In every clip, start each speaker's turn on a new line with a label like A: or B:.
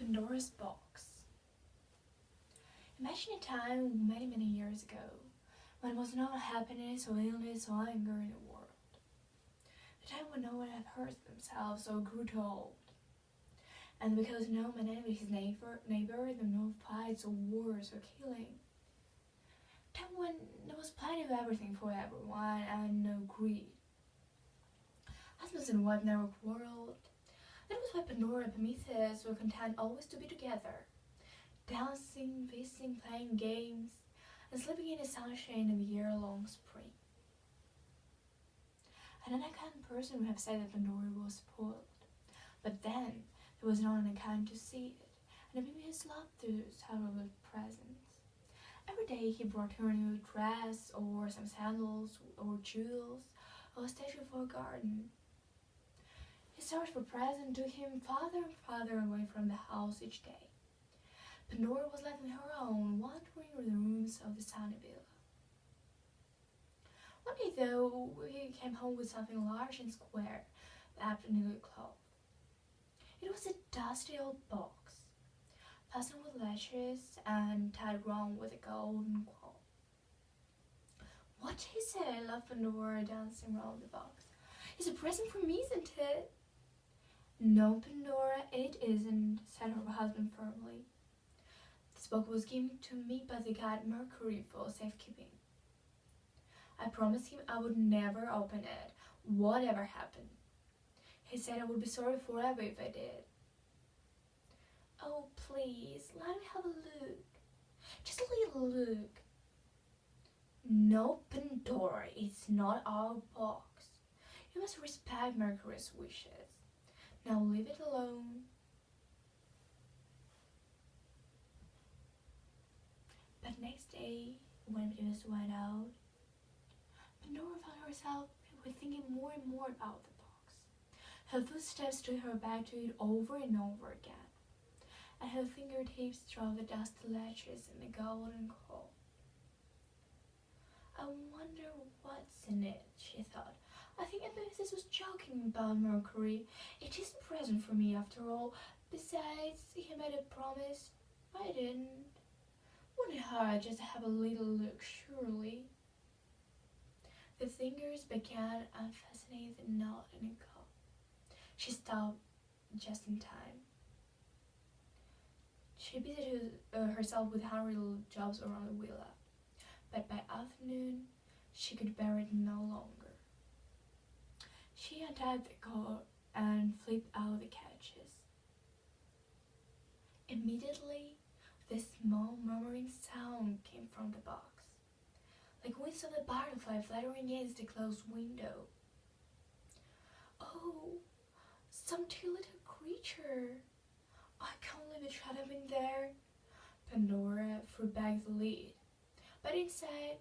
A: Pandora's box. Imagine a time many years ago when there was no happiness or illness or anger in the world. The time when no one had hurt themselves or grew too old. And because no man envied his neighbor, there were no fights or wars or killing. A time when there was plenty of everything for everyone and no greed. Husbands and wives never quarreled. That was why Pandora and Prometheus were content always to be together, dancing, feasting, playing games, and sleeping in the sunshine of the year-long spring. And an unkind person would have said that Pandora was spoiled, but then there was no one unkind to see it, and Prometheus loved to celebrate presents. Every day he brought her a new dress, or some sandals, or jewels, or a statue for a garden. His search for presents took him farther and farther away from the house each day. Pandora was left on her own, wandering through the rooms of the sunny villa. One day, though, he came home with something large and square, wrapped in a good cloth. It was a dusty old box, fastened with latches and tied round with a golden cord. "What is it?" laughed Pandora, dancing round the box. "It's a present for me, isn't it?" "No, Pandora, it isn't," said her husband firmly. "This box was given to me by the god Mercury for safekeeping. I promised him I would never open it, whatever happened. He said I would be sorry forever if I did." "Oh, please, let me have a look. Just a little look." "No, Pandora, it's not our box. You must respect Mercury's wishes. Now leave it alone." But next day, when Prometheus went out, Pandora found herself thinking more and more about the box. Her footsteps took her back to it over and over again, and her fingertips trod the dusty latches and the golden cord. "I wonder what's in it," she thought. "I think Prometheus was joking about Mercury. It is a present for me after all. Besides, he made a promise. I didn't. Wouldn't hurt just to have a little look, surely." The fingers began unfastening the knot in the cup. She stopped just in time. She busied herself with 100 little jobs around the villa, but by afternoon she could bear it no longer. She untied the cord and flipped out the catches. Immediately, the small murmuring sound came from the box, like wings of a butterfly fluttering against the closed window. "Oh, some cute little creature. I can't believe it should have been there." Pandora threw back the lid, but inside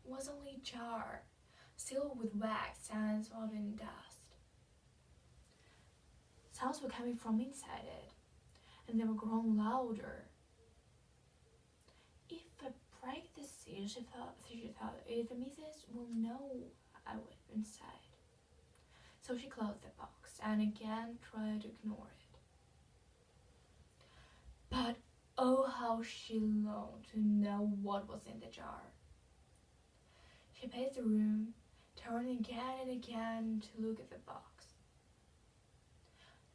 A: was only a jar, sealed with wax and swallowed in dust. Sounds were coming from inside it, and they were growing louder. "If I break the seal," she thought, "if Prometheus will know I went inside." So she closed the box and again tried to ignore it. But oh, how she longed to know what was in the jar. She paced the room, turning again and again to look at the box.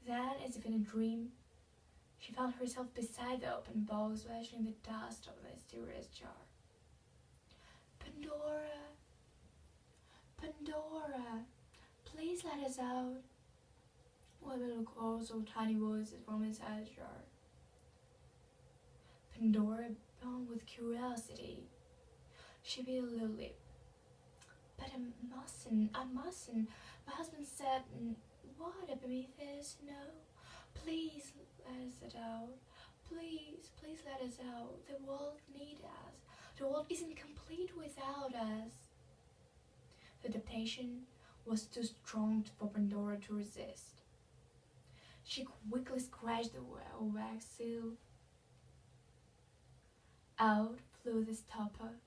A: Then, as if in a dream, she found herself beside the open box, splashing the dust of the mysterious jar. "Pandora, Pandora, please let us out," one little chorus of tiny voices from inside the jar. Pandora burned with curiosity. She bit a little lip. "But I mustn't. My husband said..." "What, Prometheus? No. Please let us out. Please let us out. The world needs us. The world isn't complete without us." The temptation was too strong for Pandora to resist. She quickly scratched the wax seal. Out flew the stopper,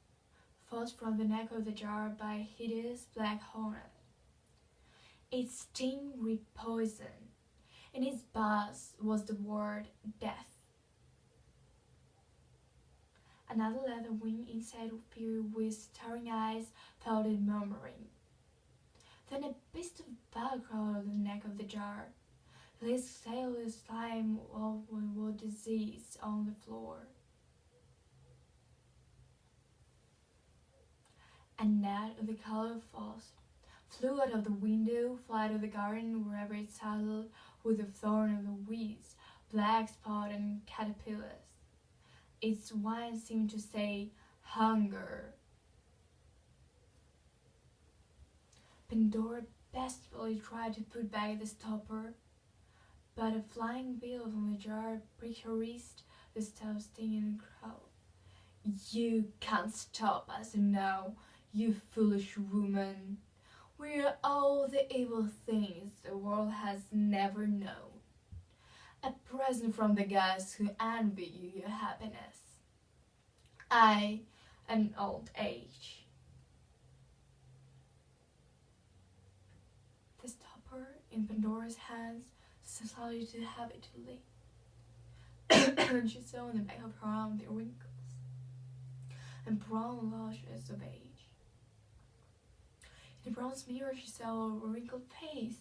A: forced from the neck of the jar by a hideous black hornet. It sting with poison, In his buzz was the word death. Another leather wing inside of Fury with staring eyes felt it murmuring. Then a beast of bug crawled out of the neck of the jar. This sailor slime was disease on the floor. A gnat of the color of frost flew out of the window, flew out of the garden wherever it settled with the thorn of the weeds, black spot and caterpillars. Its whine seemed to say, hunger. Pandora desperately tried to put back the stopper, but a flying bill from the jar pricked her wrist, the stout stinging crow. You can't stop us now, you foolish woman. We're all the evil things the world has never known. A present from the gods who envy you your happiness. I, an old age. The stopper in Pandora's hands started to habitually. She saw on the back of her arm the wrinkles and brown lashes of age. In the bronze mirror she saw a wrinkled face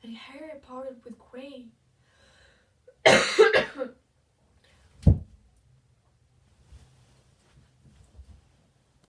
A: and hair parted with grey.